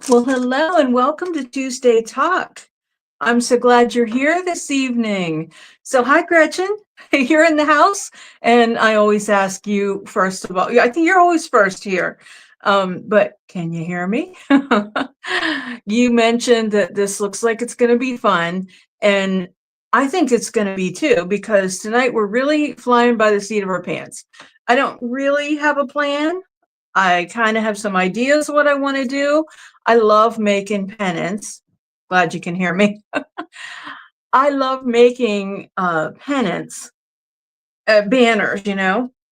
Well, hello and welcome to Tuesday Talk. I'm so glad you're here this evening. So, hi, Gretchen. You're in the house, and I always ask you first of all. I think you're always first here, but can you hear me? You mentioned that this looks like it's going to be fun, and I think it's going to be too because tonight we're really flying by the seat of our pants. I don't really have a plan. I kind of have some ideas of what I want to do. I love making pennants. Glad you can hear me. I love making pennants, banners.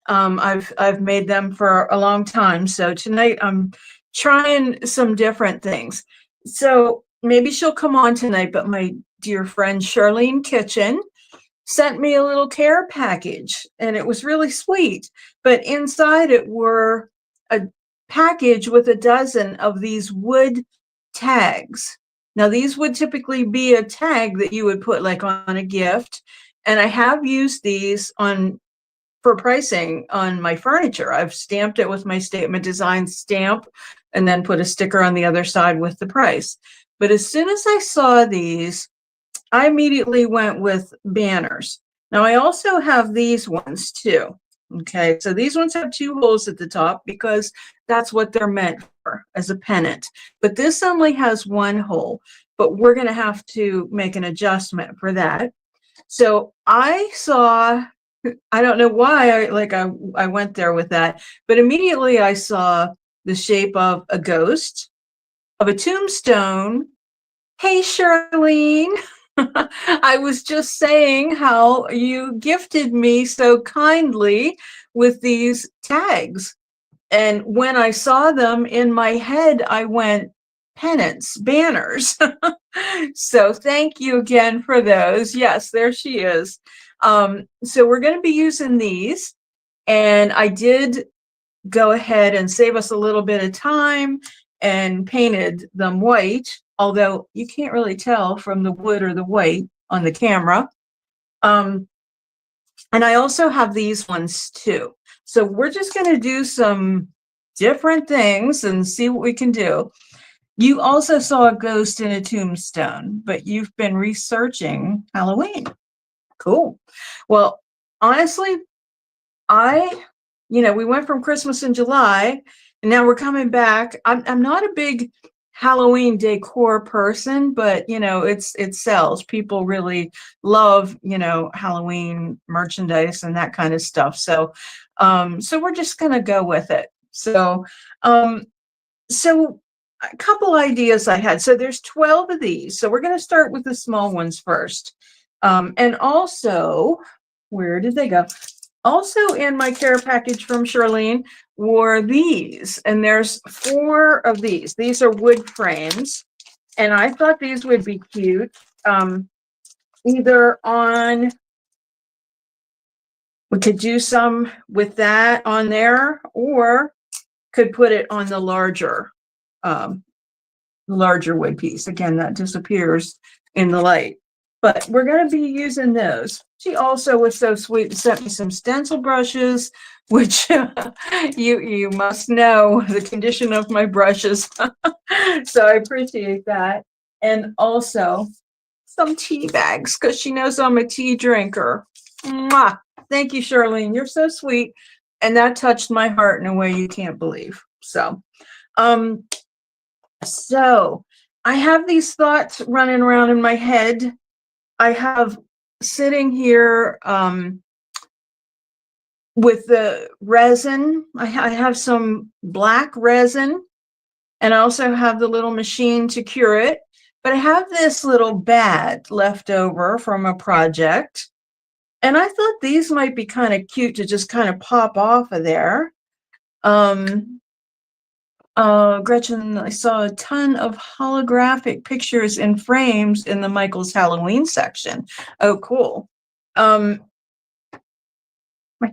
I've made them for a long time. So tonight I'm trying some different things. So maybe she'll come on tonight. But my dear friend Charlene Kitchen sent me a little care package, and it was really sweet. But inside it were a package with a dozen of these wood tags. Now, these would typically be a tag that you would put like on a gift, and I have used these on for pricing on my furniture. I've stamped it with my statement design stamp and then put a sticker on the other side with the price. But as soon as I saw these, I immediately went with banners. Now I also have these ones too. Okay, so these ones have two holes at the top because that's what they're meant for, as a pennant. But this only has one hole, but we're going to have to make an adjustment for that. So I saw, I don't know why I went there with that, but immediately I saw the shape of a ghost, of a tombstone. Hey, Charlene. I was just saying how you gifted me so kindly with these tags. And when I saw them in my head, I went, pennants, banners. So thank you again for those. Yes, there she is. So we're going to be using these. And I did go ahead and save us a little bit of time and painted them white, although you can't really tell from the wood or the white on the camera. And I also have these ones too. So we're just going to do some different things and see what we can do. You also saw a ghost in a tombstone, but you've been researching Halloween. Cool. Well, honestly, we went from Christmas in July, and now we're coming back. I'm not a big Halloween decor person, but it sells. People really love Halloween merchandise and that kind of stuff. So we're just gonna go with it. So a couple ideas I had. So there's 12 of these. So we're gonna start with the small ones first. And also, where did they go? Also in my care package from Charlene were these, and there's 4 of these. These are wood frames, and I thought these would be cute. Either on, we could do some with that on there, or could put it on the larger wood piece. Again, that disappears in the light. But we're going to be using those. She also was so sweet and sent me some stencil brushes, which you must know the condition of my brushes. So I appreciate that. And also some tea bags because she knows I'm a tea drinker. Mwah! Thank you, Charlene. You're so sweet. And that touched my heart in a way you can't believe. So I have these thoughts running around in my head. I have sitting here with the resin. I have some black resin, and I also have the little machine to cure it. But I have this little bat left over from a project, and I thought these might be kind of cute to just kind of pop off of there. Gretchen, I saw a ton of holographic pictures and frames in the Michael's Halloween section. Oh, cool. My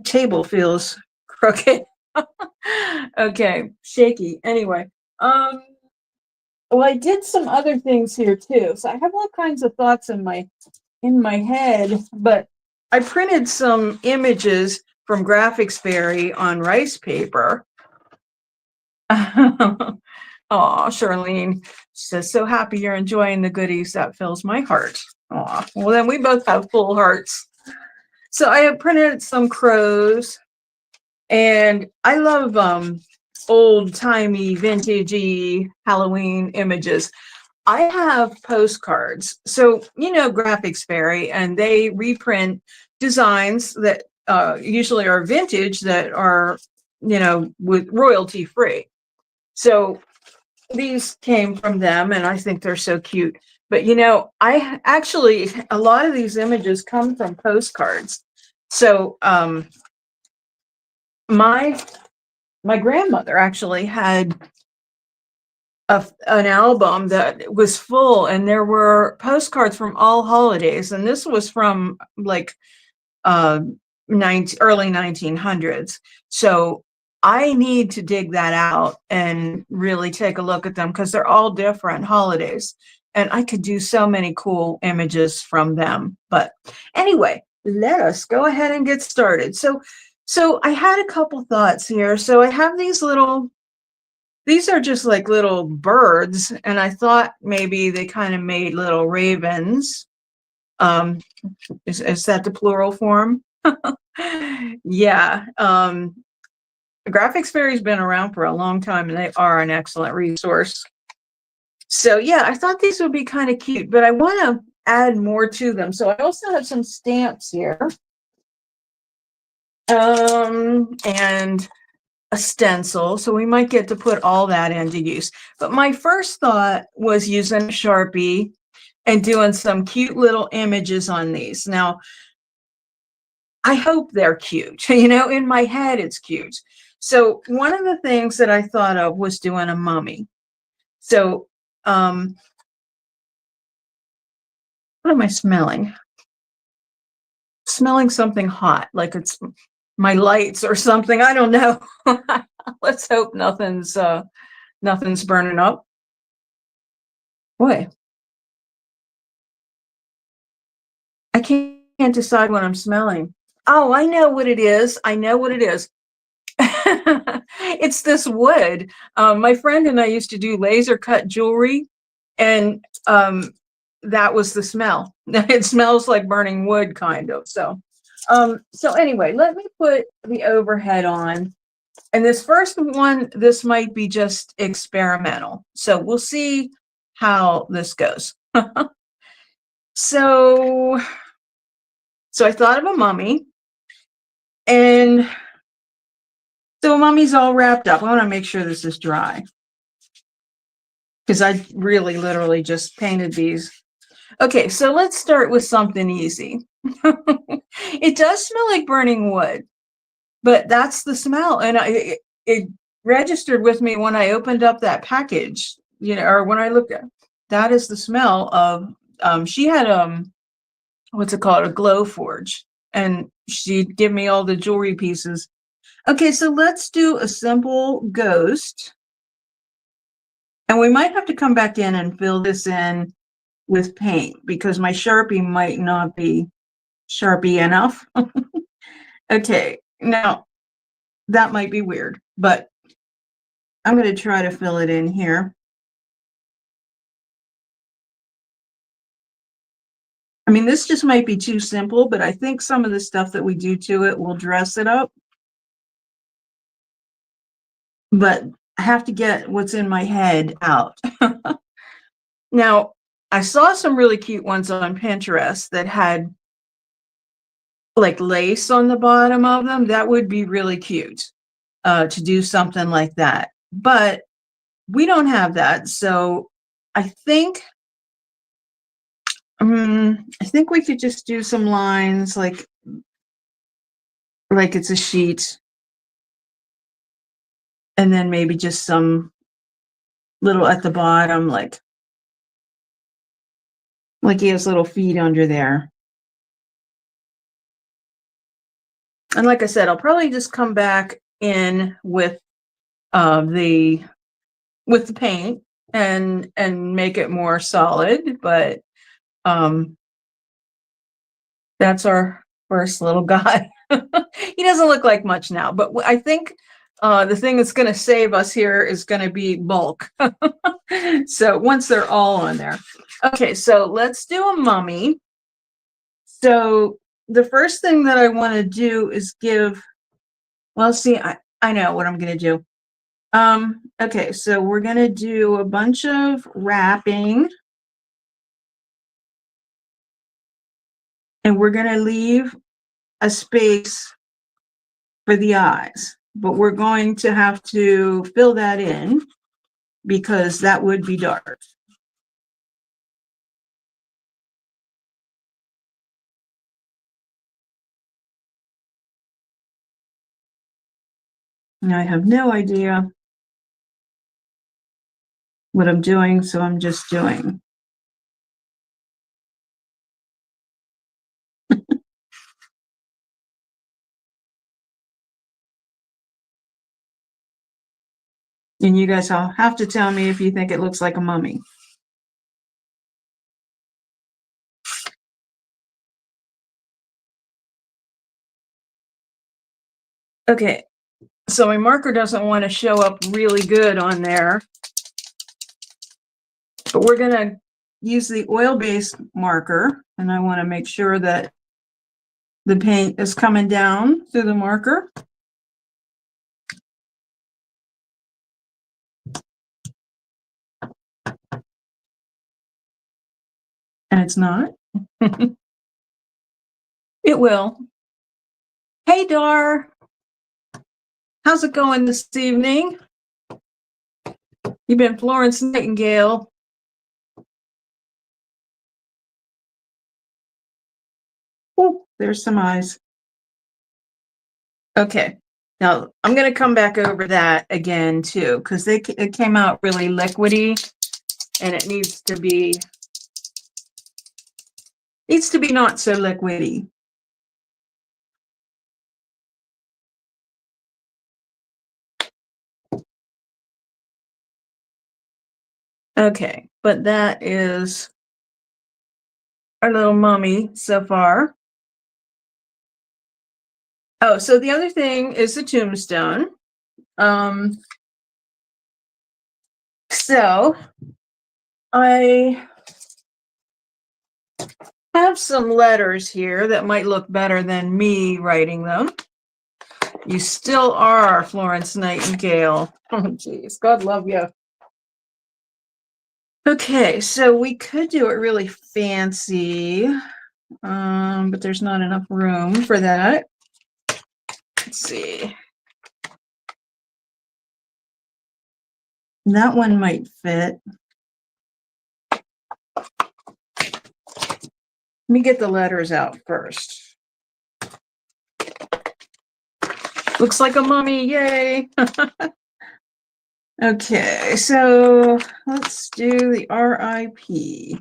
table feels crooked. Okay, shaky. Anyway, well, I did some other things here too. So I have all kinds of thoughts in my head, but I printed some images from Graphics Berry on rice paper. Oh, Charlene says, so happy you're enjoying the goodies. That fills my heart. Aw, well, then we both have full hearts. So I have printed some crows, and I love old timey, vintagey Halloween images. I have postcards. So, Graphics Fairy, and they reprint designs that usually are vintage that are, with royalty free. So these came from them, and I think they're so cute. But I actually, a lot of these images come from postcards. So my my grandmother actually had an album that was full, and there were postcards from all holidays, and this was from like uh early 1900s. So I need to dig that out and really take a look at them, because they're all different holidays, and I could do so many cool images from them. But anyway, let us go ahead and get started. So I had a couple thoughts here. So I have these are just like little birds, and I thought maybe they kind of made little ravens. Um, is that the plural form? Yeah. Graphics Fairy's been around for a long time, and they are an excellent resource. So yeah, I thought these would be kind of cute, but I want to add more to them. So I also have some stamps here. And a stencil, so we might get to put all that into use. But my first thought was using a Sharpie and doing some cute little images on these. Now, I hope they're cute. In my head, it's cute. So one of the things that I thought of was doing a mummy. So, what am I smelling? Smelling something hot, like it's my lights or something. I don't know. Let's hope nothing's burning up. Boy, I can't decide what I'm smelling. Oh, I know what it is. I know what it is. It's this wood. My friend and I used to do laser cut jewelry, and that was the smell. It smells like burning wood, kind of. So anyway, let me put the overhead on. And this first one, this might be just experimental. So we'll see how this goes. So I thought of a mummy, and so mummy's all wrapped up. I want to make sure this is dry, because I really literally just painted these. Okay, so let's start with something easy. It does smell like burning wood, but that's the smell. And it registered with me when I opened up that package, or when I looked at that is the smell of, she had, what's it called? A glow forge. And she'd give me all the jewelry pieces. Okay, so let's do a simple ghost. And we might have to come back in and fill this in with paint, because my Sharpie might not be Sharpie enough. Okay, now that might be weird, but I'm going to try to fill it in here. I mean, this just might be too simple, but I think some of the stuff that we do to it will dress it up. But I have to get what's in my head out. Now, I saw some really cute ones on Pinterest that had like lace on the bottom of them. That would be really cute to do something like that. But we don't have that. So I think we could just do some lines like it's a sheet. And then maybe just some little at the bottom, like he has little feet under there. And like I said, I'll probably just come back in with the paint and make it more solid. But that's our first little guy. He doesn't look like much now, but I think The thing that's going to save us here is going to be bulk. So once they're all on there. Okay, so let's do a mummy. So the first thing that I want to do is well, see, I know what I'm going to do. Okay, so we're going to do a bunch of wrapping. And we're going to leave a space for the eyes, but we're going to have to fill that in because that would be dark. And I have no idea what I'm doing, so I'm just doing. And you guys all have to tell me if you think it looks like a mummy. Okay, so my marker doesn't want to show up really good on there, but we're going to use the oil-based marker, and I want to make sure that the paint is coming down through the marker. And it's not. It will. Hey, Dar. How's it going this evening? You've been Florence Nightingale. Oh, there's some eyes. Okay. Now, I'm going to come back over that again, too, because it came out really liquidy, and it needs to be not so liquidy. Okay, but that is our little mummy so far. Oh, so the other thing is the tombstone. So I have some letters here that might look better than me writing them. You still are Florence Nightingale. Oh, geez, God love you. Okay, so we could do it really fancy, but there's not enough room for that. Let's see. That one might fit. Let me get the letters out first. Looks like a mummy, yay! Okay, so let's do the RIP.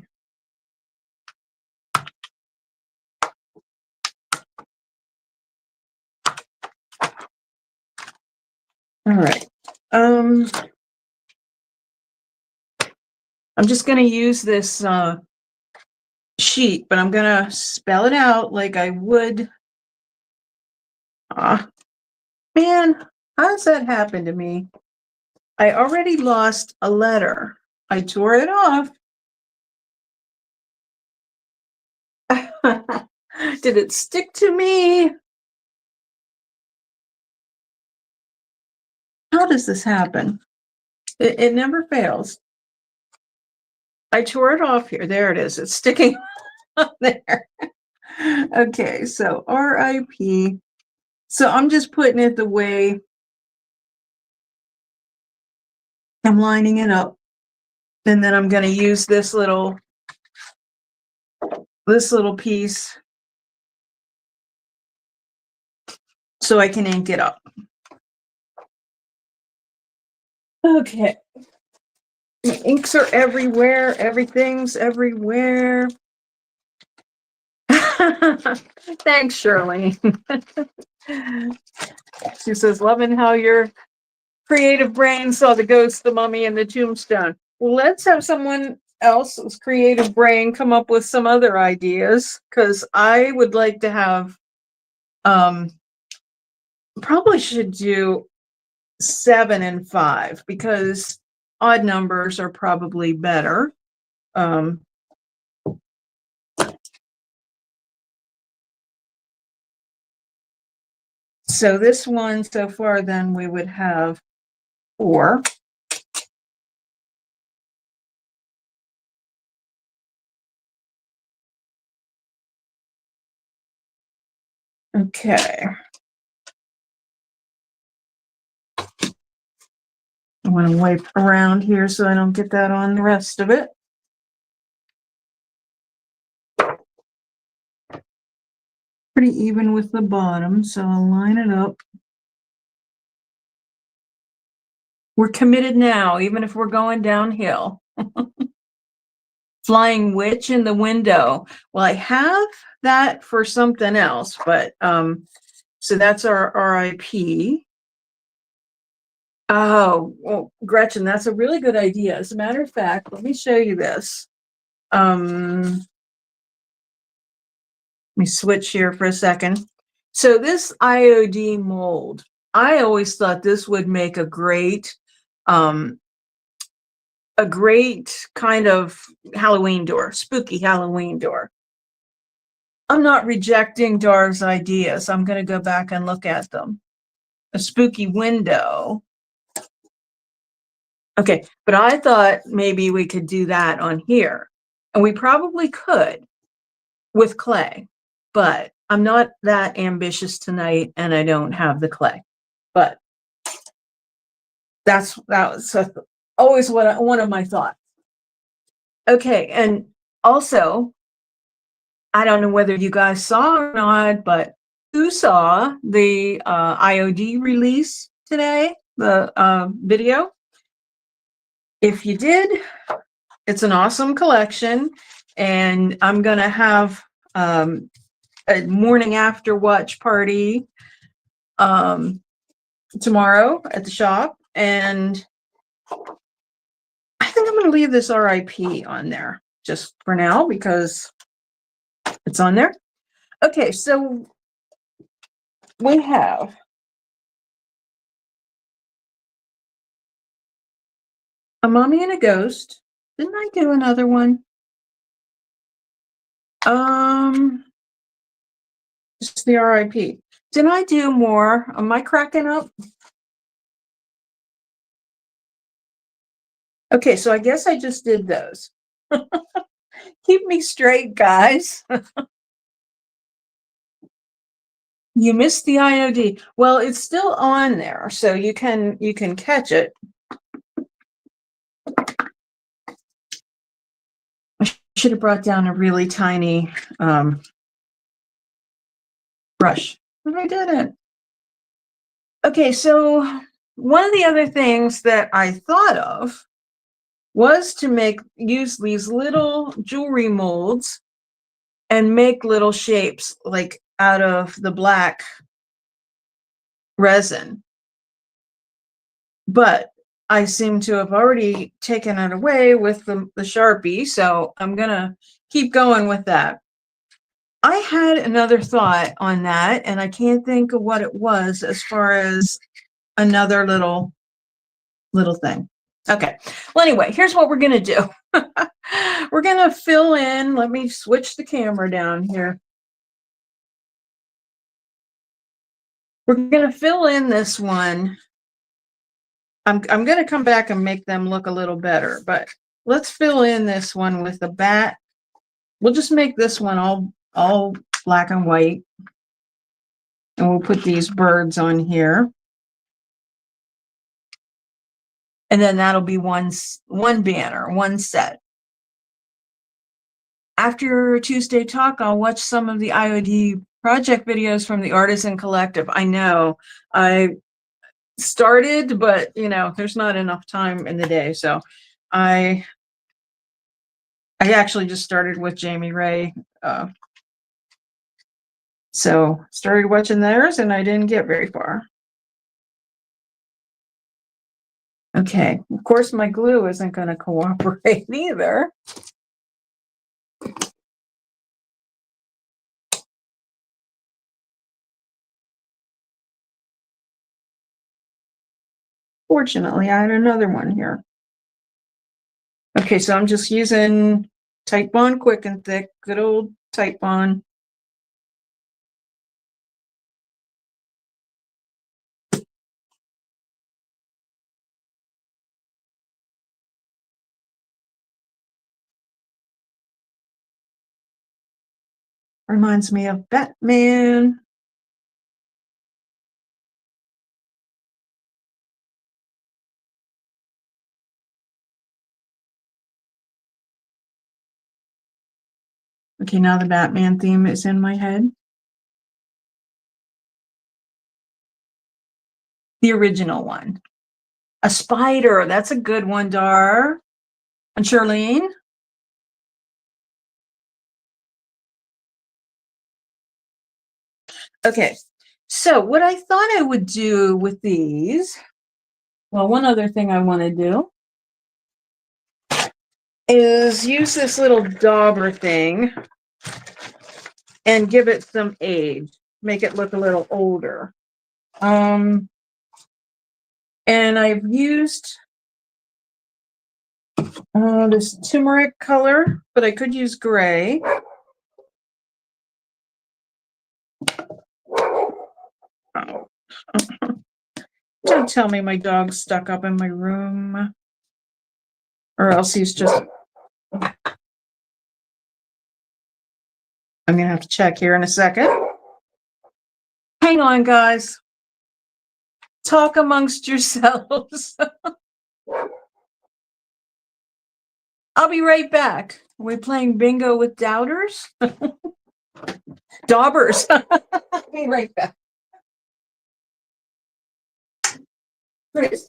All right. I'm just going to use this sheet, but I'm going to spell it out like I would. Man, how does that happen to me? I already lost a letter. I tore it off. Did it stick to me? How does this happen? It never fails. I tore it off here. There it is. It's sticking up there. Okay, so RIP. So I'm just putting it the way I'm lining it up. And then I'm going to use this little piece so I can ink it up. Okay. The inks are everywhere. Everything's everywhere. Thanks, Shirley. She says, loving how your creative brain saw the ghost, the mummy, and the tombstone. Well, let's have someone else's creative brain come up with some other ideas, because I would like to have, probably should do 7 and 5 because odd numbers are probably better. So this one so far, then we would have 4. Okay. I want to wipe around here so I don't get that on the rest of it. Pretty even with the bottom, so I'll line it up. We're committed now, even if we're going downhill. Flying Witch in the Window. Well, I have that for something else, but so that's our RIP. Oh, well, Gretchen, that's a really good idea. As a matter of fact, let me show you this. Let me switch here for a second. So this IOD mold, I always thought this would make a great kind of Halloween door, spooky Halloween door. I'm not rejecting Dar's ideas. I'm going to go back and look at them. A spooky window. Okay, but I thought maybe we could do that on here. And we probably could with clay, but I'm not that ambitious tonight and I don't have the clay. But that was always one of my thoughts. Okay, and also, I don't know whether you guys saw or not, but who saw the IOD release today, the video? If you did, it's an awesome collection, and I'm going to have a morning after watch party tomorrow at the shop, and I think I'm going to leave this RIP on there just for now because it's on there. Okay, so we have A Mummy and a Ghost. Didn't I do another one? Just the RIP. Didn't I do more? Am I cracking up? Okay, so I guess I just did those. Keep me straight, guys. You missed the IOD. Well, it's still on there, so you can catch it. I should have brought down a really tiny brush, but I didn't. Okay, so one of the other things that I thought of was to use these little jewelry molds and make little shapes like out of the black resin. But I seem to have already taken it away with the Sharpie, so I'm gonna keep going with that. I had another thought on that, and I can't think of what it was as far as another little thing. Okay. Well, anyway, here's what we're gonna do. We're gonna fill in. Let me switch the camera down here. We're gonna fill in this one. I'm gonna come back and make them look a little better, but let's fill in this one with the bat. We'll just make this one all black and white, and we'll put these birds on here. And then that'll be one banner, one set. After Tuesday Talk, I'll watch some of the IOD project videos from the Artisan Collective. I know I started, but there's not enough time in the day. So I actually just started with Jamie Ray. So started watching theirs and I didn't get very far. Okay, of course my glue isn't going to cooperate either. Fortunately, I had another one here. Okay, so I'm just using Titebond Quick and Thick, good old Titebond. Reminds me of Batman. Okay, now the Batman theme is in my head. The original one. A spider, that's a good one, Dar. And Charlene? Okay, so what I thought I would do with these, well, one other thing I want to do is use this little dauber thing and give it some age, make it look a little older. And I've used this turmeric color, but I could use gray. Oh. Don't tell me my dog's stuck up in my room, or else he's just... I'm gonna have to check here in a second. Hang on, guys. Talk amongst yourselves. I'll be right back. Are we playing bingo with doubters? Daubers. I'll be right back. Chris.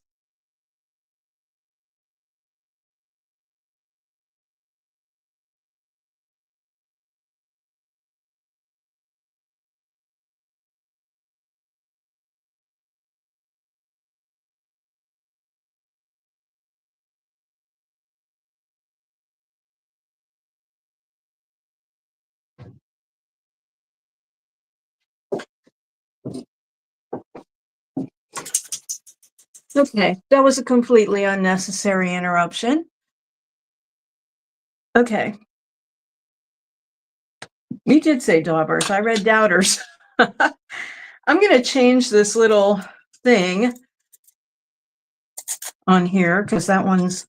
Okay, that was a completely unnecessary interruption. Okay. You did say daubers. I read doubters. I'm going to change this little thing on here because that one's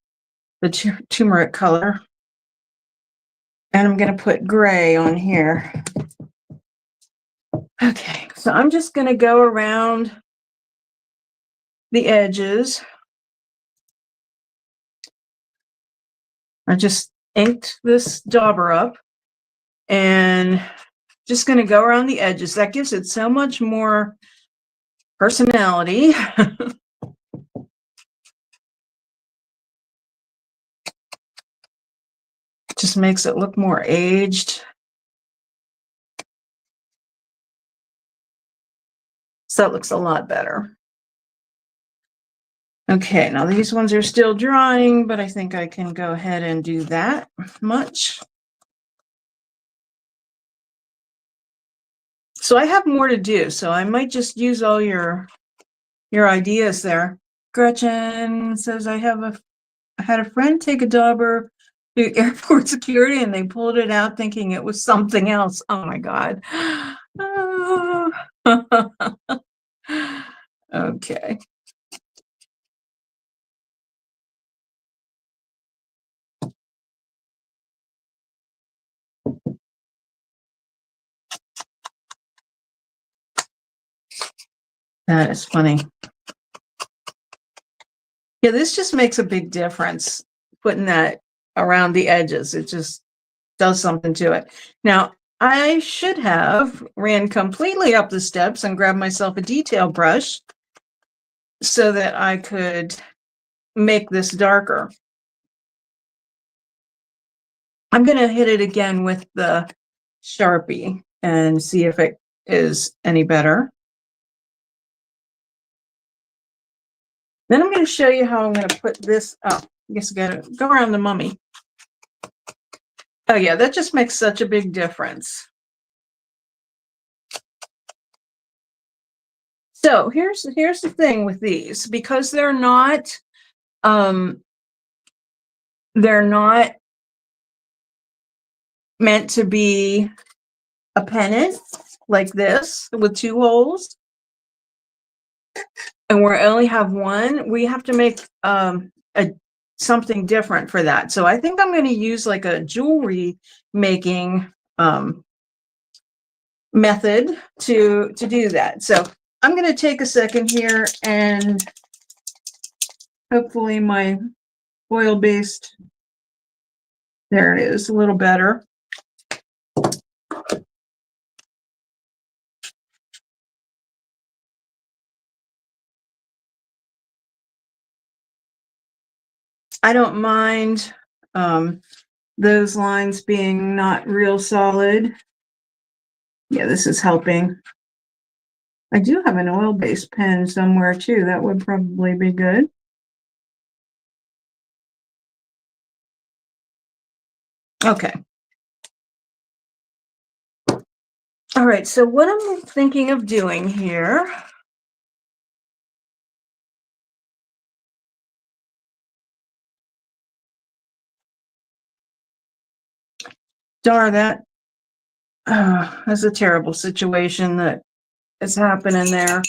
the turmeric color. And I'm going to put gray on here. Okay, so I'm just going to go around the edges. I just inked this dauber up and just going to go around the edges. That gives it so much more personality. Just makes it look more aged. So that looks a lot better. Okay, now these ones are still drying, but I think I can go ahead and do that much. So I have more to do, so I might just use all your ideas there. Gretchen says, I had a friend take a dauber to airport security and they pulled it out thinking it was something else. Oh my God. Oh. Okay. That is funny. Yeah, this just makes a big difference, putting that around the edges. It just does something to it. Now, I should have ran completely up the steps and grabbed myself a detail brush so that I could make this darker. I'm going to hit it again with the Sharpie and see if it is any better. Then I'm going to show you how I'm going to put this up. I guess I got to go around the mummy. Oh yeah, that just makes such a big difference. So here's the thing with these, because um they're not meant to be a pennant like this with two holes, and we only have one. We have to make a something different for that. So I think I'm going to use like a jewelry making method to do that. So I'm going to take a second here, and hopefully my oil-based, there it is, a little better. I don't mind those lines being not real solid. Yeah, this is helping. I do have an oil-based pen somewhere too. That would probably be good. Okay. All right, so what I'm thinking of doing here, darn that, that's a terrible situation that is happening there.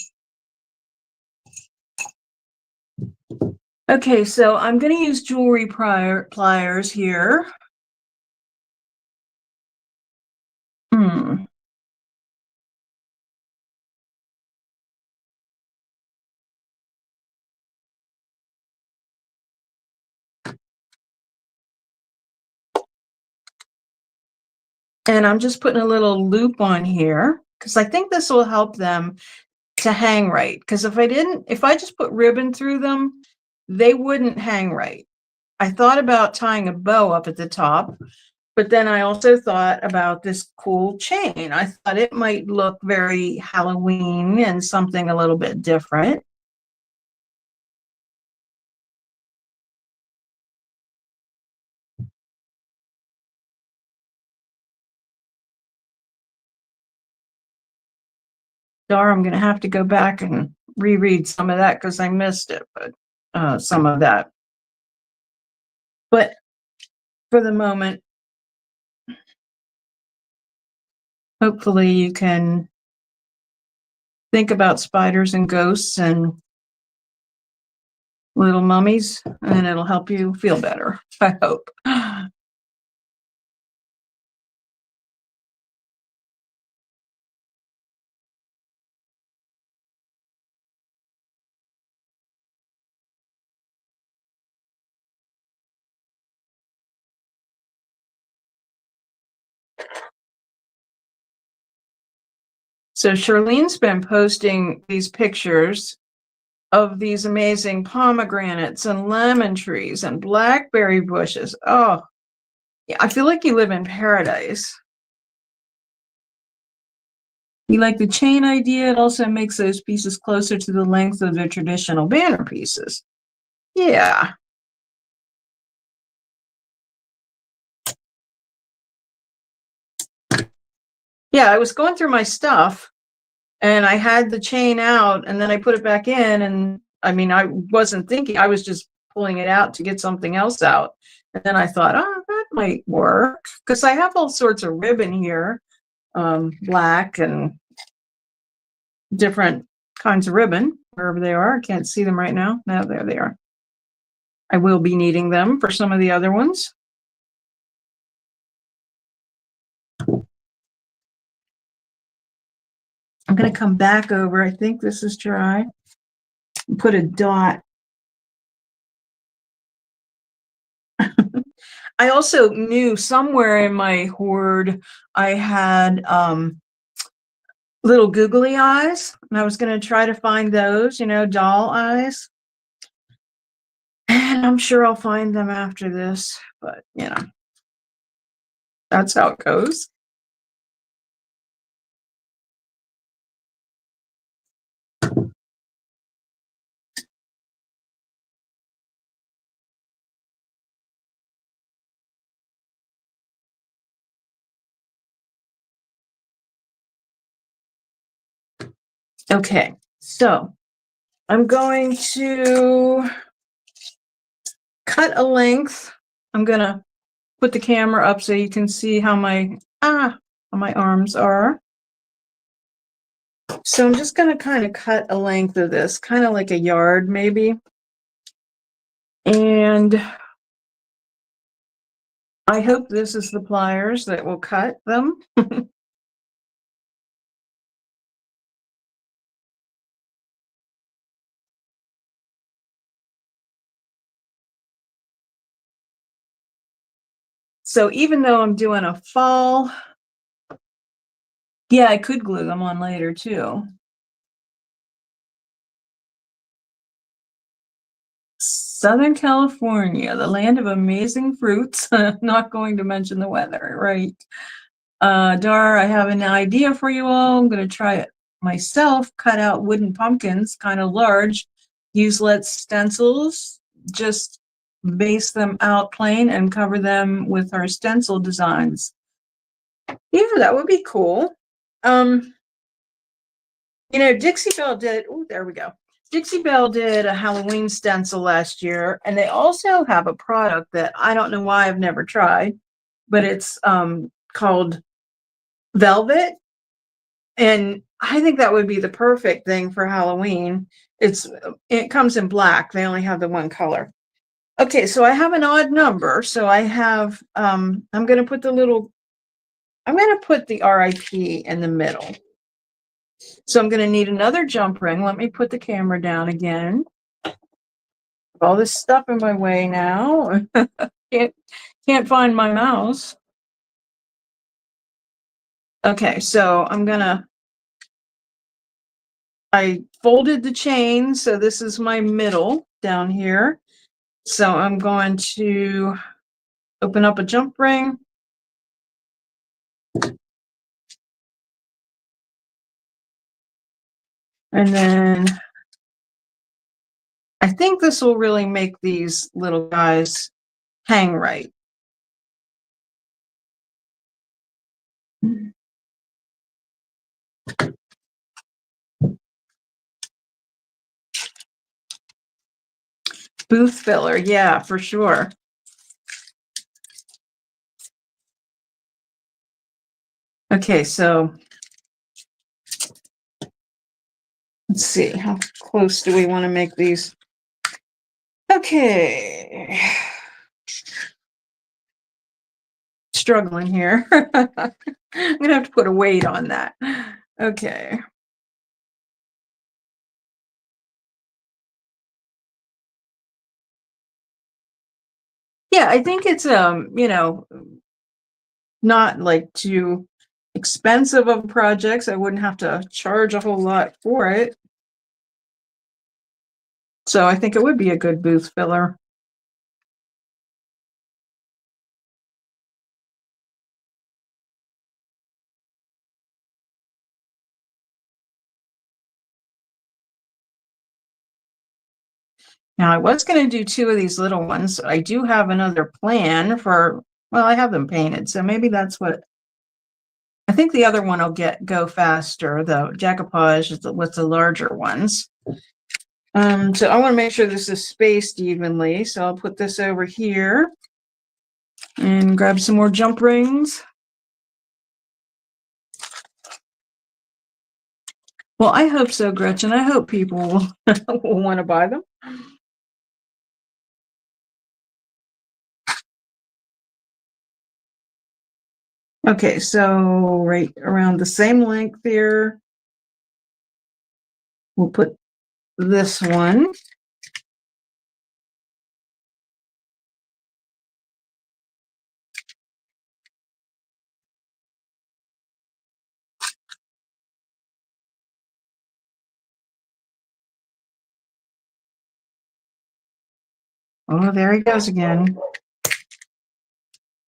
Okay, so I'm going to use jewelry pliers here. And I'm just putting a little loop on here because I think this will help them to hang right. Because if I just put ribbon through them, they wouldn't hang right. I thought about tying a bow up at the top, but then I also thought about this cool chain. I thought it might look very Halloween and something a little bit different. Dar, I'm going to have to go back and reread some of that because I missed it, but some of that. But for the moment, hopefully you can think about spiders and ghosts and little mummies, and it'll help you feel better, I hope. So Charlene's been posting these pictures of these amazing pomegranates and lemon trees and blackberry bushes. Oh, yeah, I feel like you live in paradise. You like the chain idea? It also makes those pieces closer to the length of the traditional banner pieces. Yeah. Yeah, I was going through my stuff and I had the chain out and then I put it back in, and I mean, I wasn't thinking, I was just pulling it out to get something else out. And then I thought, oh, that might work because I have all sorts of ribbon here, black and different kinds of ribbon, wherever they are. I can't see them right now. No, there they are. I will be needing them for some of the other ones. I'm going to come back over. I think this is dry. Put a dot. I also knew somewhere in my hoard I had little googly eyes, and I was going to try to find those, doll eyes. And I'm sure I'll find them after this, but that's how it goes. Okay, So I'm going to cut a length. I'm going to put the camera up so you can see how my arms are. So I'm just going to kind of cut a length of this, kind of like a yard maybe. And I hope this is the pliers that will cut them. So even though I'm doing a fall, yeah, I could glue them on later too. Southern California, the land of amazing fruits. Not going to mention the weather, right? Dar, I have an idea for you all. I'm going to try it myself. Cut out wooden pumpkins, kind of large. Use lead stencils. Just base them out plain and cover them with our stencil designs. Yeah, that would be cool. Dixie Belle did. Oh, there we go. Dixie Belle did a Halloween stencil last year, and they also have a product that I don't know why I've never tried, but it's called Velvet, and I think that would be the perfect thing for Halloween. It comes in black. They only have the one color. Okay, so I have an odd number. So I have I'm going to put the RIP in the middle. So I'm going to need another jump ring. Let me put the camera down again. All this stuff in my way now. Can't find my mouse. Okay, so I folded the chain, so this is my middle down here. So I'm going to open up a jump ring. And then I think this will really make these little guys hang right. Booth filler, yeah, for sure. Okay, so let's see, how close do we want to make these? Okay. Struggling here. I'm gonna have to put a weight on that. Okay. Yeah, I think it's not like too expensive of projects. I wouldn't have to charge a whole lot for it. So I think it would be a good booth filler. Now I was going to do two of these little ones. I do have another plan for, well, I have them painted. So maybe that's what, I think the other one will go faster. The decoupage is with the larger ones. So I want to make sure this is spaced evenly. So I'll put this over here and grab some more jump rings. Well, I hope so, Gretchen. I hope people will want to buy them. Okay, so right around the same length here, we'll put this one. Oh, there he goes again.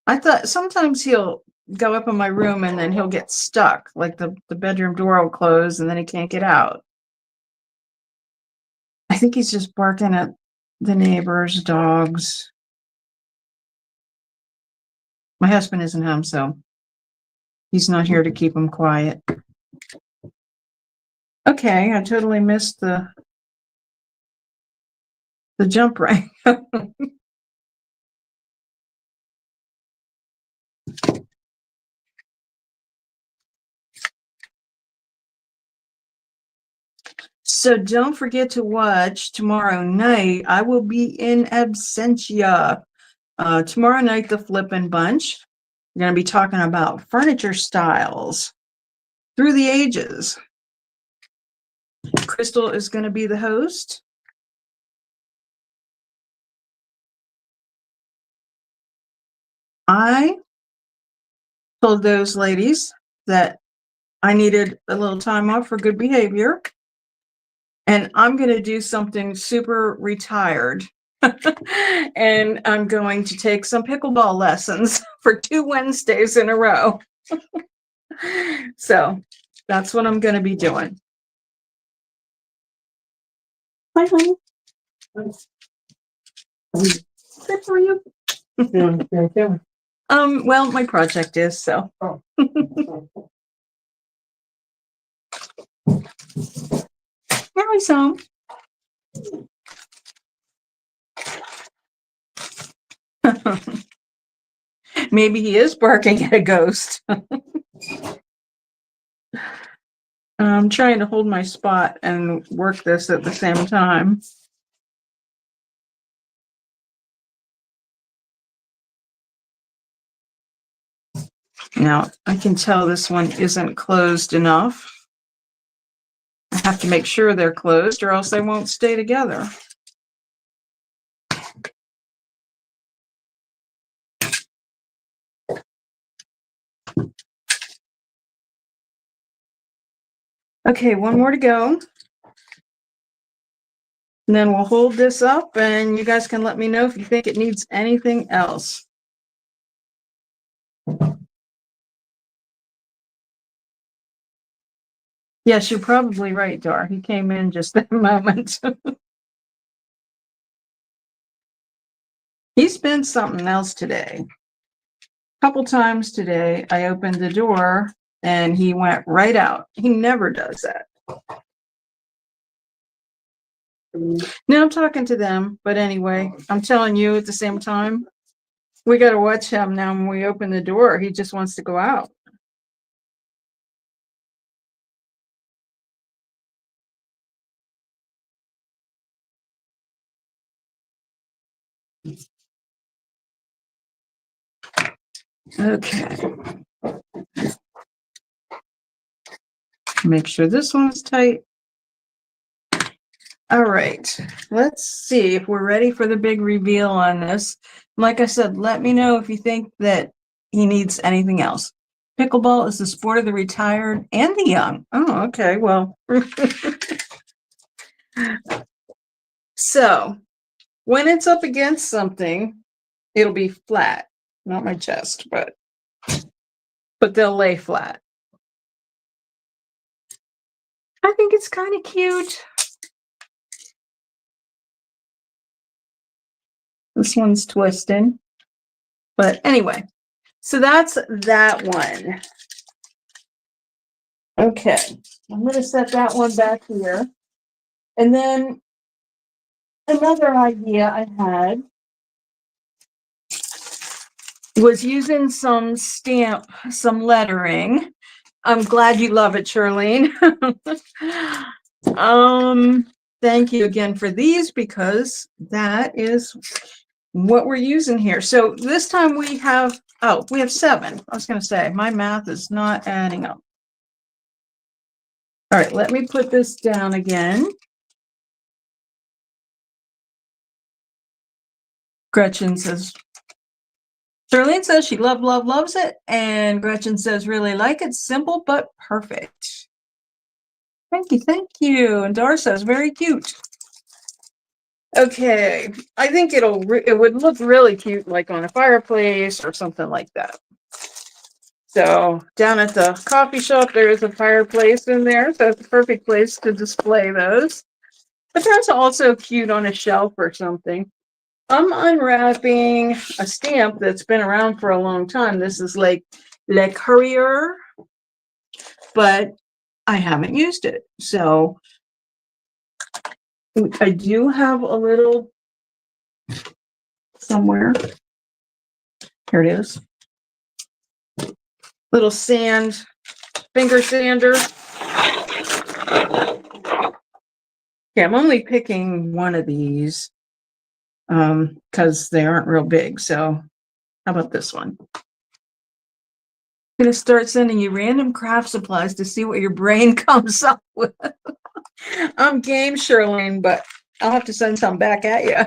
I thought sometimes he'll go up in my room and then he'll get stuck, like the bedroom door will close and then he can't get out. I think he's just barking at the neighbors' dogs. My husband isn't home, so he's not here to keep him quiet. Okay, I totally missed the jump ring. So don't forget to watch tomorrow night. I will be in absentia. Tomorrow night, the Flippin' Bunch. We're going to be talking about furniture styles through the ages. Crystal is going to be the host. I told those ladies that I needed a little time off for good behavior. And I'm going to do something super retired. And I'm going to take some pickleball lessons for 2 Wednesdays in a row. So that's what I'm going to be doing. Hi, honey. Good for you. Well, my project is so. Here we go. Maybe he is barking at a ghost. I'm trying to hold my spot and work this at the same time. Now, I can tell this one isn't closed enough. I have to make sure they're closed or else they won't stay together. Okay, one more to go. And then we'll hold this up and you guys can let me know if you think it needs anything else. Yes, you're probably right, Dar. He came in just that moment. He's been something else today. A couple times today, I opened the door and he went right out. He never does that. Now I'm talking to them, but anyway, I'm telling you at the same time, we got to watch him now when we open the door. He just wants to go out. Okay. Make sure this one's tight. All right, let's see if we're ready for the big reveal on this. Like I said, let me know if you think that he needs anything else. Pickleball is the sport of the retired and the young. Oh, okay, well. So when it's up against something, it'll be flat. Not my chest, but they'll lay flat. I think it's kind of cute. This one's twisting. But anyway, so that's that one. Okay, I'm going to set that one back here. And then another idea I had was using some lettering. I'm glad you love it, Charlene. Thank you again for these because that is what we're using here. So this time we have 7. I was going to say my math is not adding up. All right, let me put this down again. Gretchen says, Charlene says she loves it. And Gretchen says, really like it. Simple, but perfect. Thank you. Thank you. And Dar says, very cute. Okay. I think it would look really cute, like on a fireplace or something like that. So down at the coffee shop, there is a fireplace in there. So it's a perfect place to display those. But that's also cute on a shelf or something. I'm unwrapping a stamp that's been around for a long time. This is like Le Courrier, but I haven't used it. So I do have a little somewhere. Here it is. Little finger sander. Okay, I'm only picking one of these because they aren't real big. So how about this one? I'm going to start sending you random craft supplies to see what your brain comes up with. I'm game, Shirlene, but I'll have to send some back at you.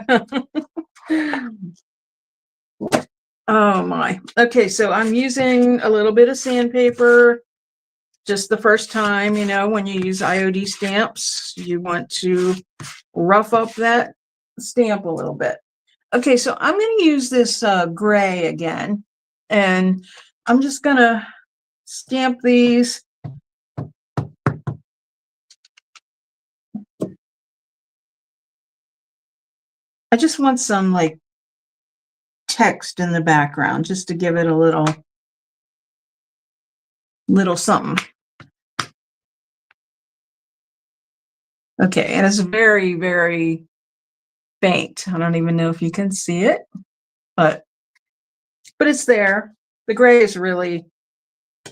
Oh my. Okay, so I'm using a little bit of sandpaper. Just the first time, you know, when you use IOD stamps, you want to rough up that stamp a little bit. Okay, so I'm going to use this gray again, and I'm just going to stamp these. I just want some like text in the background just to give it a little something. Okay, and it's very, very faint. I don't even know if you can see it, but it's there. The gray is really,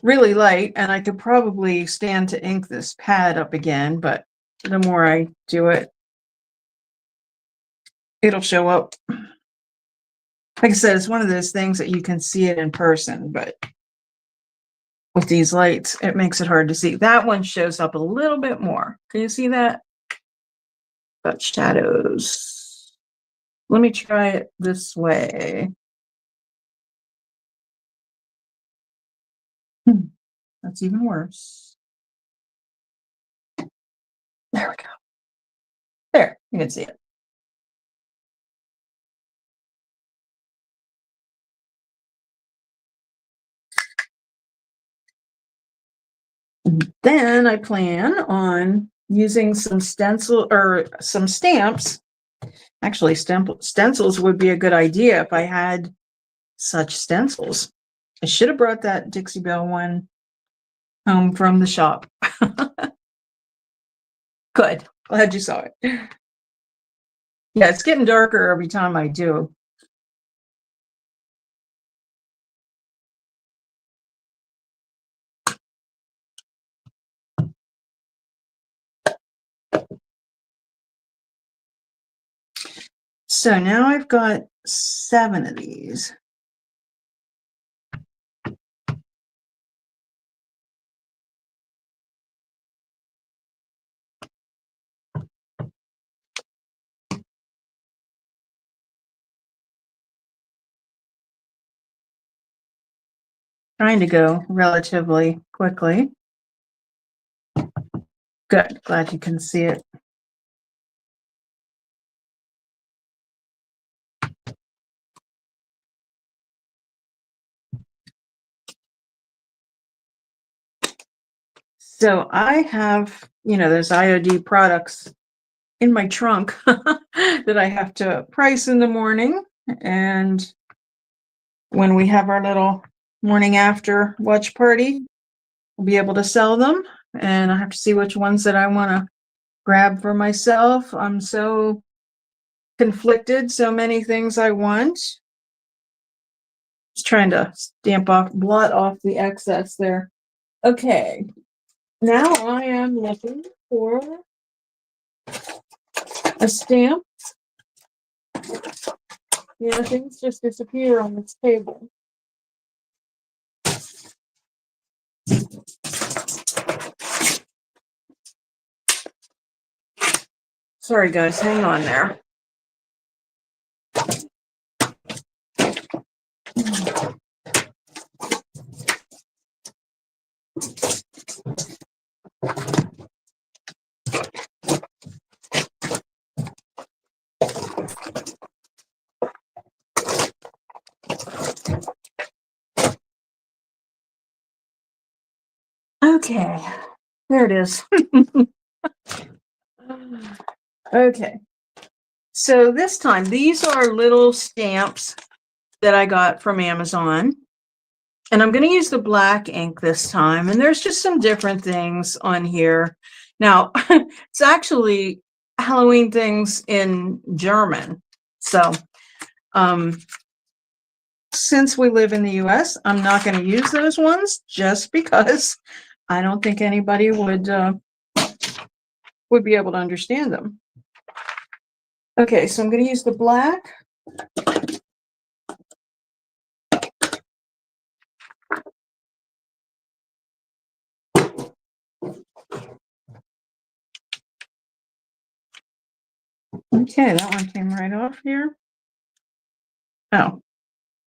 really light, and I could probably stand to ink this pad up again, but the more I do it, it'll show up. Like I said, it's one of those things that you can see it in person, but with these lights, it makes it hard to see. That one shows up a little bit more. Can you see that? But shadows. Let me try it this way. That's even worse. There we go. There, you can see it. Then I plan on using some stencil or some stamps. Actually, stencils would be a good idea if I had such stencils. I should have brought that Dixie Belle one home from the shop. Good. Glad you saw it. Yeah, it's getting darker every time I do. So now I've got 7 of these. Trying to go relatively quickly. Good. Glad you can see it. So I have, you know, those IOD products in my trunk that I have to price in the morning. And when we have our little morning after watch party, we'll be able to sell them. And I have to see which ones that I want to grab for myself. I'm so conflicted, so many things I want. Just trying to blot off the excess there. Okay, now I am looking for a stamp. Yeah, things just disappear on this table. Sorry guys, hang on there. Okay, there it is. Okay, so this time, these are little stamps that I got from Amazon. And I'm going to use the black ink this time. And there's just some different things on here. Now, it's actually Halloween things in German. So, since we live in the US, I'm not going to use those ones just because I don't think anybody would be able to understand them. Okay, so I'm going to use the black. Okay, that one came right off here. Oh, I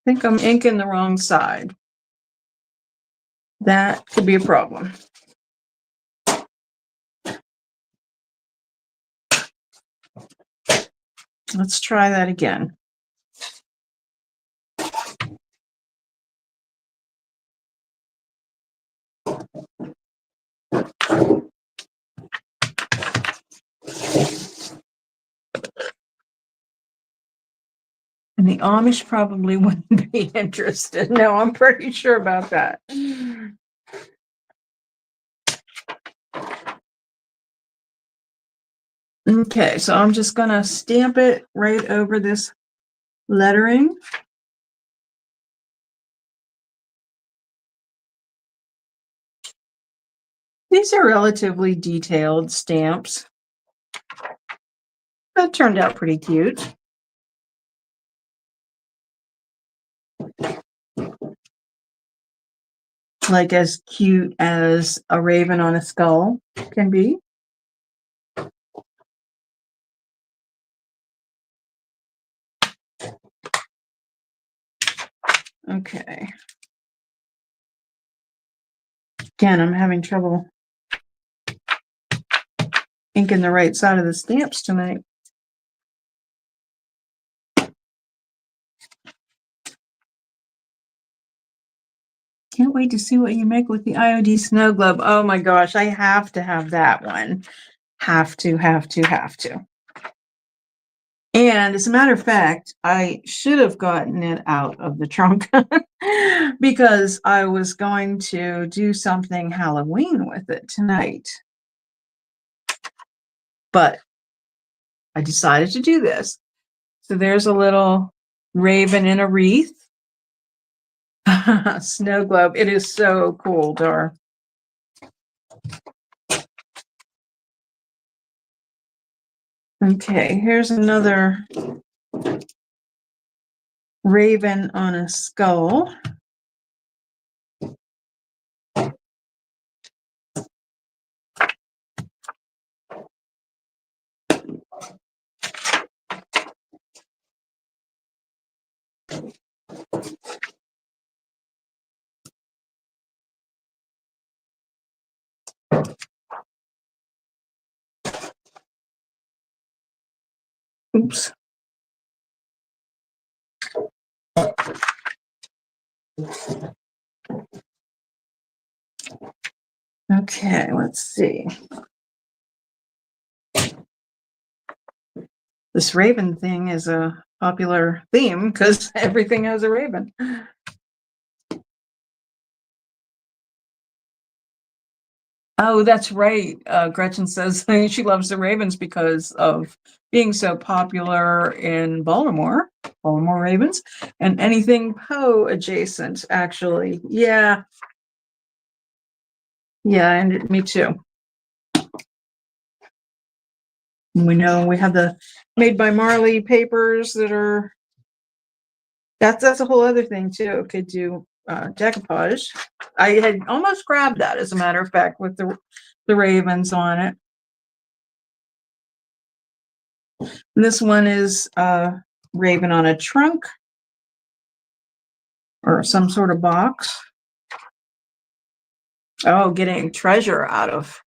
think I'm inking the wrong side. That could be a problem. Let's try that again. And the Amish probably wouldn't be interested. No, I'm pretty sure about that. Okay, so I'm just gonna stamp it right over this lettering. These are relatively detailed stamps. That turned out pretty cute. Like as cute as a raven on a skull can be. Okay. Again, I'm having trouble inking the right side of the stamps tonight. Can't wait to see what you make with the IOD snow globe. Oh my gosh, I have to have that one. Have to. And as a matter of fact, I should have gotten it out of the trunk because I was going to do something Halloween with it tonight. But I decided to do this. So there's a little raven in a wreath. Snow globe. It is so cool, Dar. Okay, here's another raven on a skull. Oops. Okay, let's see. This raven thing is a popular theme because everything has a raven. Oh, that's right. Gretchen says she loves the Ravens because of being so popular in Baltimore Ravens, and anything Poe adjacent, actually. Yeah. Yeah, and me too. We know we have the Made by Marley papers that are, that's a whole other thing too. Could do decoupage. I had almost grabbed that, as a matter of fact, with the ravens on it. And this one is raven on a trunk or some sort of box. Oh, getting treasure out of.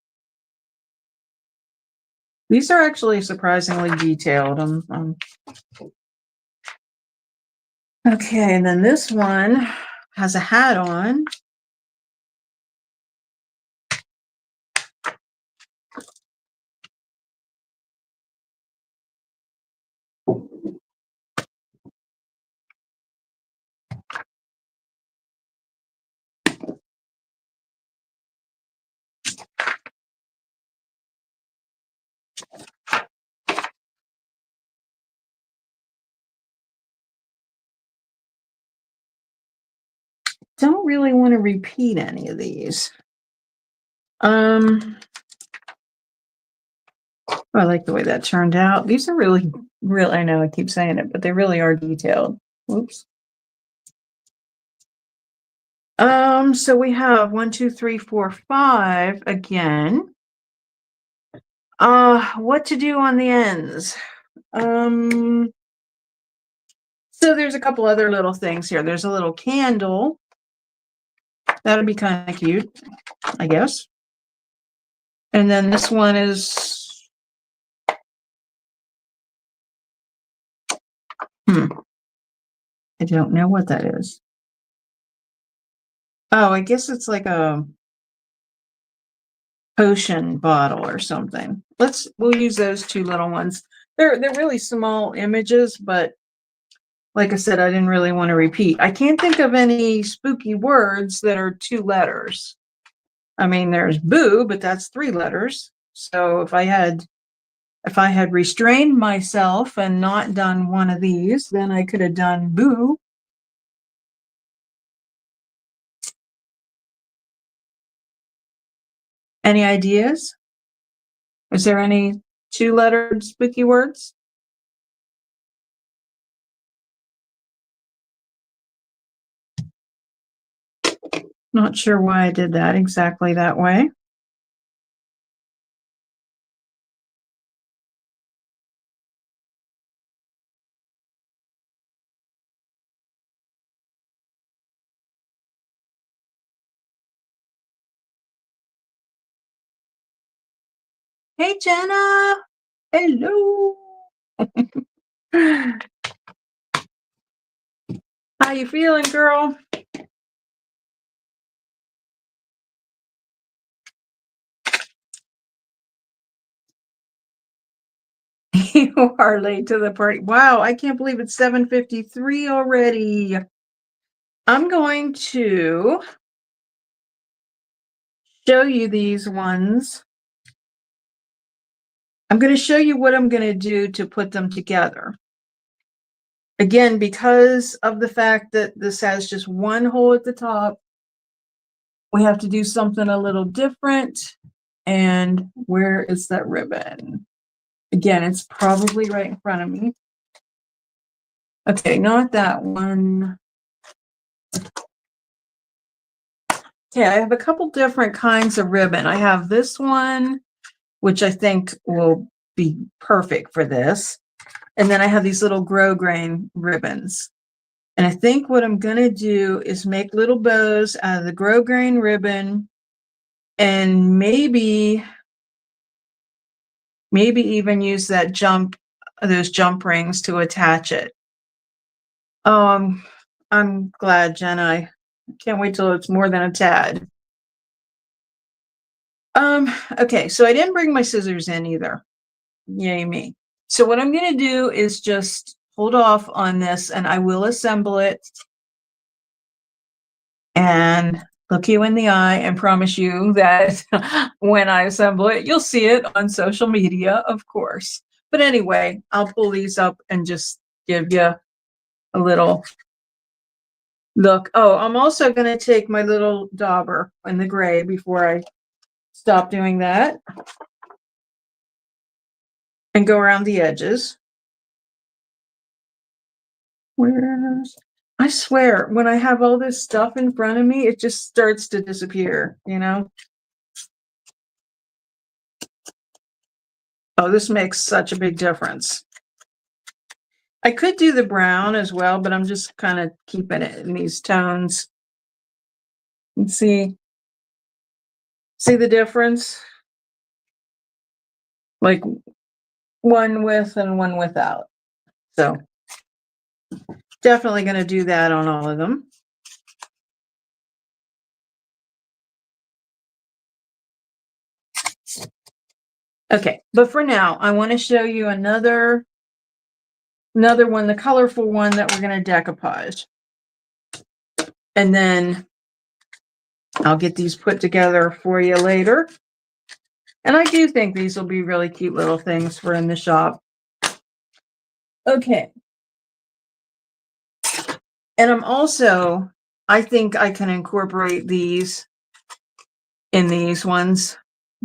These are actually surprisingly detailed. Okay, and then this one has a hat on. don't really want to repeat any of these. I like the way that turned out. These are really, I know I keep saying it, but they really are detailed. Whoops. So we have 1, 2, 3, 4, 5 again. What to do on the ends? So there's a couple other little things here. There's a little candle. That'll be kind of cute, I guess. And then this one is, I don't know what that is. Oh, I guess it's like a potion bottle or something. We'll use those two little ones. They're really small images, but like I said, I didn't really want to repeat. I can't think of any spooky words that are 2 letters. I mean, there's boo, but that's 3 letters. So if I had restrained myself and not done one of these, then I could have done boo. Any ideas? Is there any 2-lettered spooky words? Not sure why I did that exactly that way. Hey, Jenna. Hello. How you feeling, girl? You are late to the party. Wow, I can't believe it's 7:53 already. I'm going to show you these ones. I'm going to show you what I'm going to do to put them together. Again, because of the fact that this has just one hole at the top, we have to do something a little different. And where is that ribbon? Again, it's probably right in front of me. Okay, not that one. Okay, I have a couple different kinds of ribbon. I have this one, which I think will be perfect for this. And then I have these little grosgrain ribbons. And I think what I'm going to do is make little bows out of the grosgrain ribbon and maybe even use those jump rings to attach it. I'm glad, Jen. I can't wait till it's more than a tad. Okay, so I didn't bring my scissors in either. Yay me. So what I'm going to do is just hold off on this and I will assemble it and look you in the eye and promise you that when I assemble it, you'll see it on social media, of course. But anyway, I'll pull these up and just give you a little look. Oh, I'm also going to take my little dauber in the gray before I stop doing that and go around the edges. I swear, when I have all this stuff in front of me, it just starts to disappear, you know? Oh, this makes such a big difference. I could do the brown as well, but I'm just kind of keeping it in these tones. Let's see the difference? Like one with and one without. So definitely going to do that on all of them. Okay, but for now, I want to show you another one, the colorful one that we're going to decoupage. And then I'll get these put together for you later. And I do think these will be really cute little things for in the shop. Okay. And I'm also I think I can incorporate these in these ones.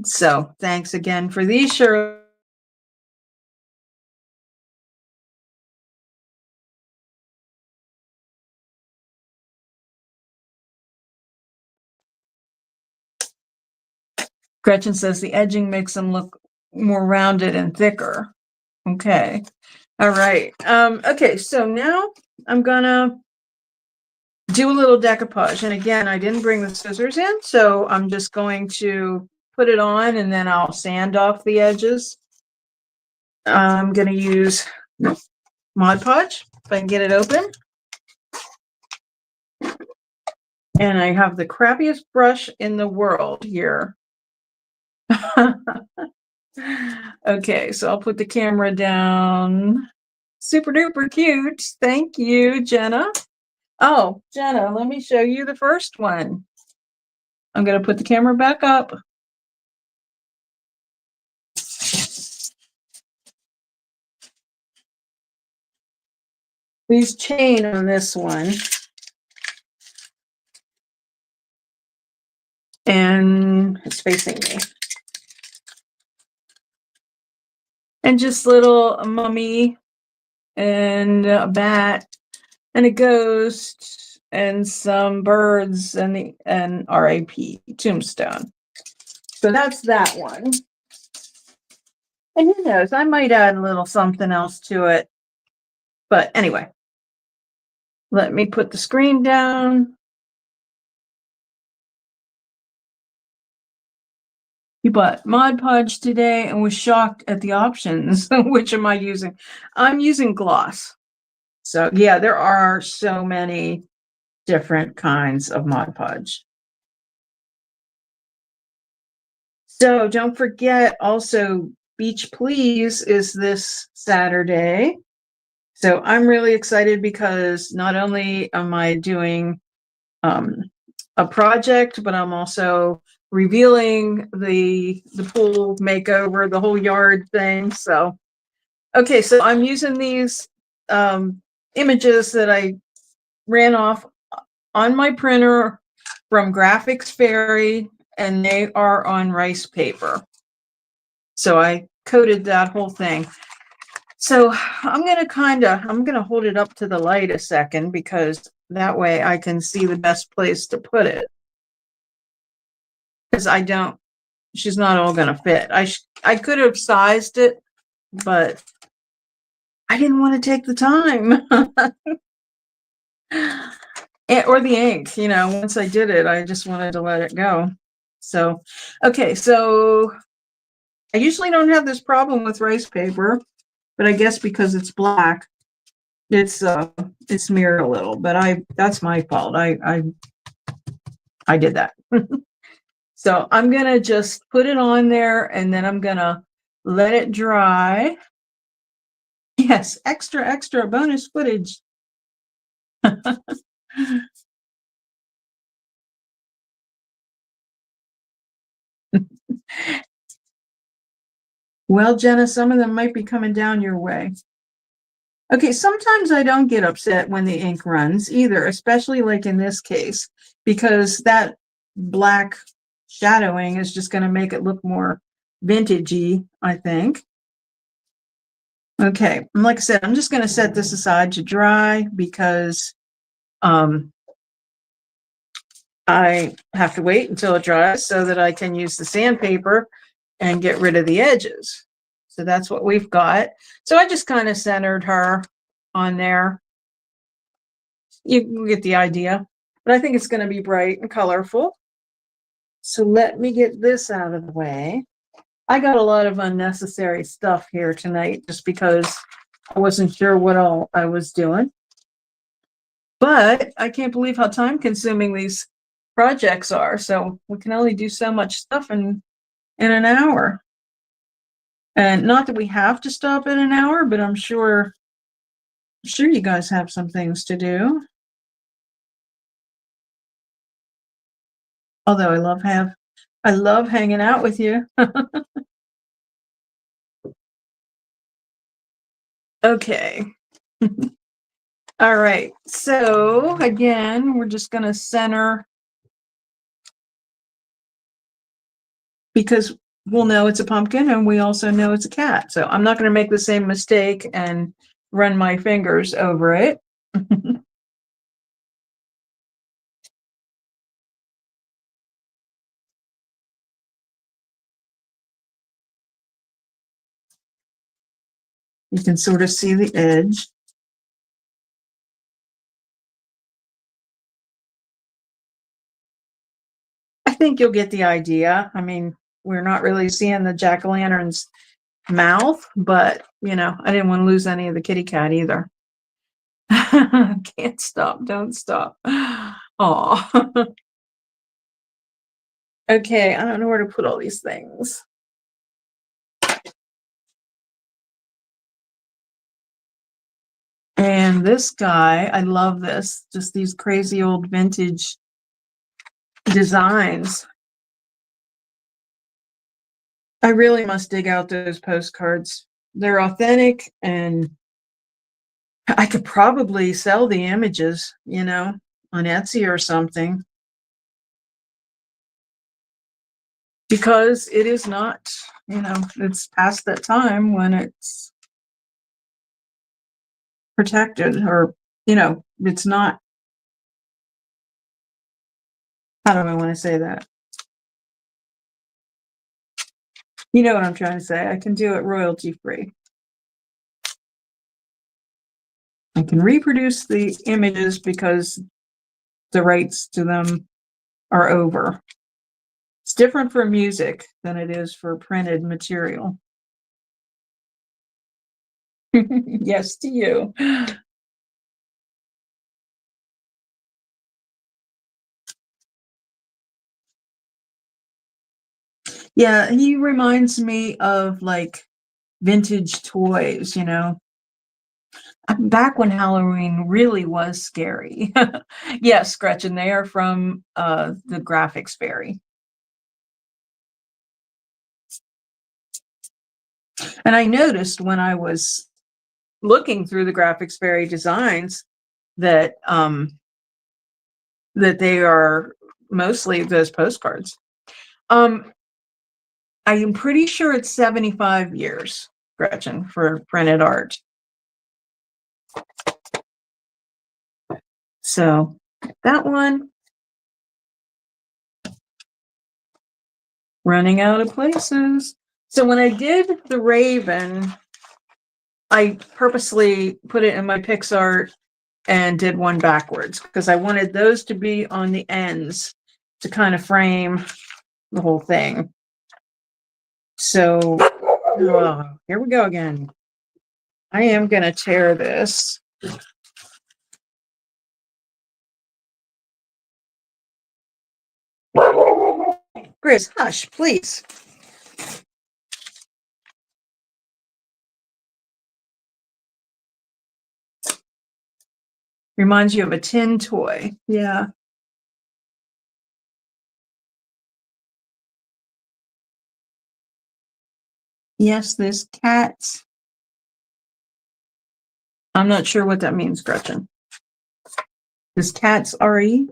So thanks again for these, Shirley. Gretchen says the edging makes them look more rounded and thicker. Okay. All right. Okay, so now I'm gonna do a little decoupage. And again, I didn't bring the scissors in, so I'm just going to put it on and then I'll sand off the edges. I'm gonna use Mod Podge, if I can get it open. And I have the crappiest brush in the world here. Okay, so I'll put the camera down. Super duper cute. Thank you, Jenna. Oh, Jenna, let me show you the first one. I'm going to put the camera back up. Please chain on this one. And it's facing me. And just little mummy and a bat and a ghost and some birds and RAP tombstone. So that's that one. And who knows, I might add a little something else to it. But anyway, let me put the screen down. He bought Mod Podge today and was shocked at the options. Which am I using? I'm using gloss. So yeah, there are so many different kinds of Mod Podge. So don't forget also Beach Please is this Saturday. So I'm really excited because not only am I doing a project, but I'm also revealing the pool makeover, the whole yard thing. So, okay, so I'm using these images that I ran off on my printer from Graphics Fairy, and they are on rice paper. So I coated that whole thing. So I'm gonna hold it up to the light a second because that way I can see the best place to put it. Because she's not all gonna fit. I could have sized it, but I didn't want to take the time. Or the ink, once I did it, I just wanted to let it go. So, okay, so I usually don't have this problem with rice paper, but I guess because it's black, it's smeared a little, but that's my fault. I did that. So I'm gonna just put it on there and then I'm gonna let it dry. Yes, extra bonus footage. Well, Jenna, some of them might be coming down your way. Okay, sometimes I don't get upset when the ink runs either, especially like in this case, because that black shadowing is just going to make it look more vintagey, I think. Okay, and like I said, I'm just going to set this aside to dry because I have to wait until it dries so that I can use the sandpaper and get rid of the edges. So that's what we've got. So I just kind of centered her on there. You get the idea, but I think it's going to be bright and colorful. So let me get this out of the way. I got a lot of unnecessary stuff here tonight just because I wasn't sure what all I was doing. But I can't believe how time consuming these projects are. So we can only do so much stuff in an hour. And not that we have to stop at an hour, but I'm sure you guys have some things to do. Although I love hanging out with you. Okay. All right, so again, we're just going to center because we'll know it's a pumpkin and we also know it's a cat. So I'm not going to make the same mistake and run my fingers over it. You can sort of see the edge. I think you'll get the idea. I mean, we're not really seeing the jack-o'-lantern's mouth, but you know, I didn't want to lose any of the kitty cat either. Can't stop, don't stop. Oh. Okay, I don't know where to put all these things. And this guy, I love this, just these crazy old vintage designs. I really must dig out those postcards. They're authentic, and I could probably sell the images, you know, on Etsy or something. Because it is not, you know, it's past that time when it's protected, or, you know, it's not, how do I want to say that? You know what I'm trying to say. I can do it royalty free. I can reproduce the images because the rights to them are over. It's different for music than it is for printed material. Yes, to you. Yeah, he reminds me of like vintage toys, you know. Back when Halloween really was scary. Yes, Gretchen, they are from the Graphics Berry. And I noticed when I was looking through the Graphics Berry designs that that they are mostly those postcards. I am pretty sure it's 75 years, Gretchen, for printed art. So that one, running out of places. So when I did the Raven, I purposely put it in my PixArt and did one backwards because I wanted those to be on the ends to kind of frame the whole thing. So here we go again. I am going to tear this. Grizz, hush, please. Reminds you of a tin toy. Yeah. Yes, this cats. I'm not sure what that means, Gretchen. This cat's RE?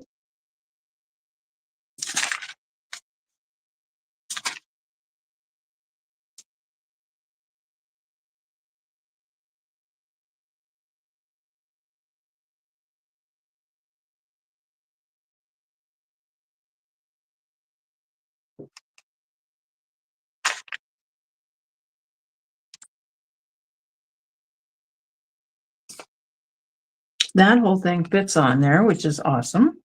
That whole thing fits on there, which is awesome.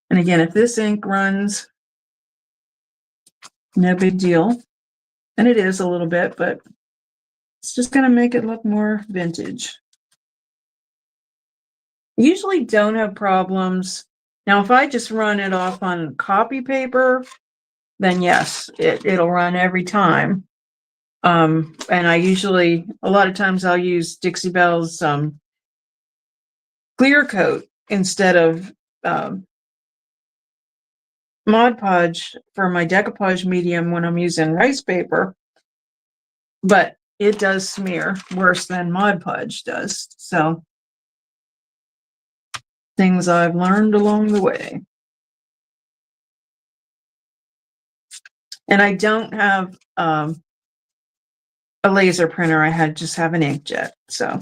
And again, if this ink runs, no big deal. And it is a little bit, but it's just going to make it look more vintage. Usually don't have problems. Now, if I just run it off on copy paper, then yes, it'll run every time. And I usually, a lot of times I'll use Dixie Belle's clear coat instead of Mod Podge for my decoupage medium when I'm using rice paper. But it does smear worse than Mod Podge does. So things I've learned along the way. And I don't have a laser printer. I just have an inkjet. So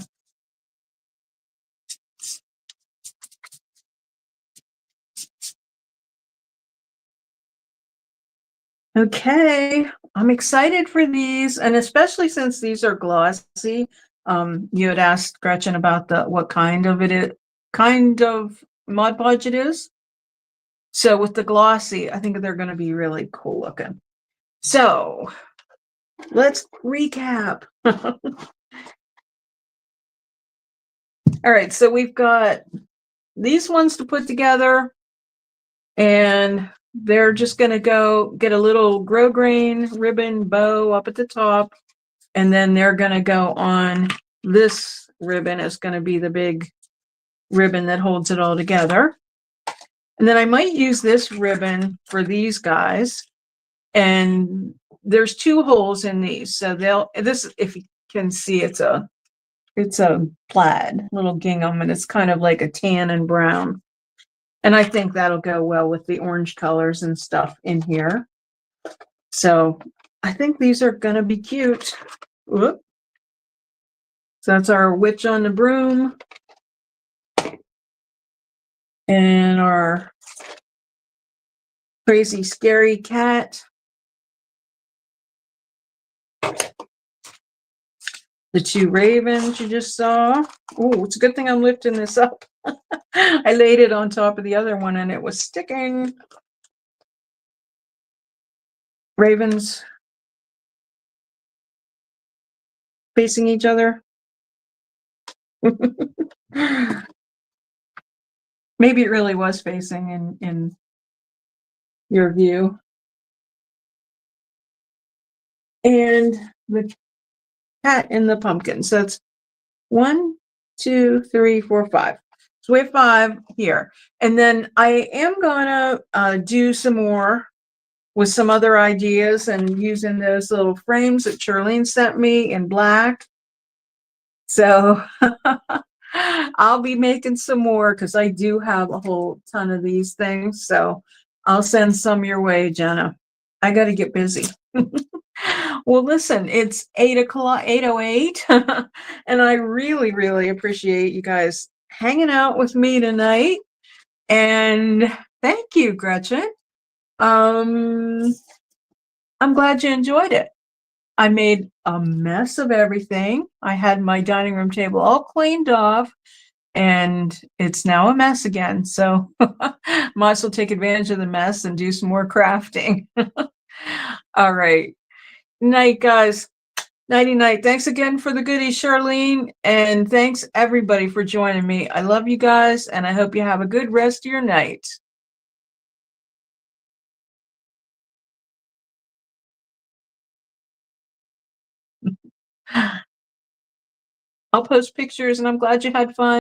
okay, I'm excited for these, and especially since these are glossy. You had asked Gretchen about what kind of Mod Podge it is. So with the glossy, I think they're going to be really cool looking. So let's recap. All right, so we've got these ones to put together, and they're just going to go get a little grosgrain ribbon bow up at the top, and then they're going to go on this ribbon. Is going to be the big ribbon that holds it all together. And then I might use this ribbon for these guys. And there's 2 holes in these. So if you can see, it's a plaid little gingham, and it's kind of like a tan and brown. And I think that'll go well with the orange colors and stuff in here. So I think these are going to be cute. Whoop. So that's our witch on the broom. And our crazy scary cat. The 2 ravens you just saw. Oh, it's a good thing I'm lifting this up. I laid it on top of the other one and it was sticking. Ravens facing each other. Maybe it really was facing in your view. And the cat in the pumpkin. So it's 1, 2, 3, 4, 5. So we have 5 here. And then I am gonna do some more with some other ideas and using those little frames that Charlene sent me in black. So I'll be making some more because I do have a whole ton of these things. So I'll send some your way, Jenna. I got to get busy. Well, listen, it's 8:00, 8:08, and I really, really appreciate you guys hanging out with me tonight. And thank you, Gretchen. I'm glad you enjoyed it. I made a mess of everything. I had my dining room table all cleaned off, and it's now a mess again. So might as well take advantage of the mess and do some more crafting. All right. Night, guys. Nighty night. Thanks again for the goodies, Charlene. And thanks everybody for joining me. I love you guys, and I hope you have a good rest of your night. I'll post pictures, and I'm glad you had fun.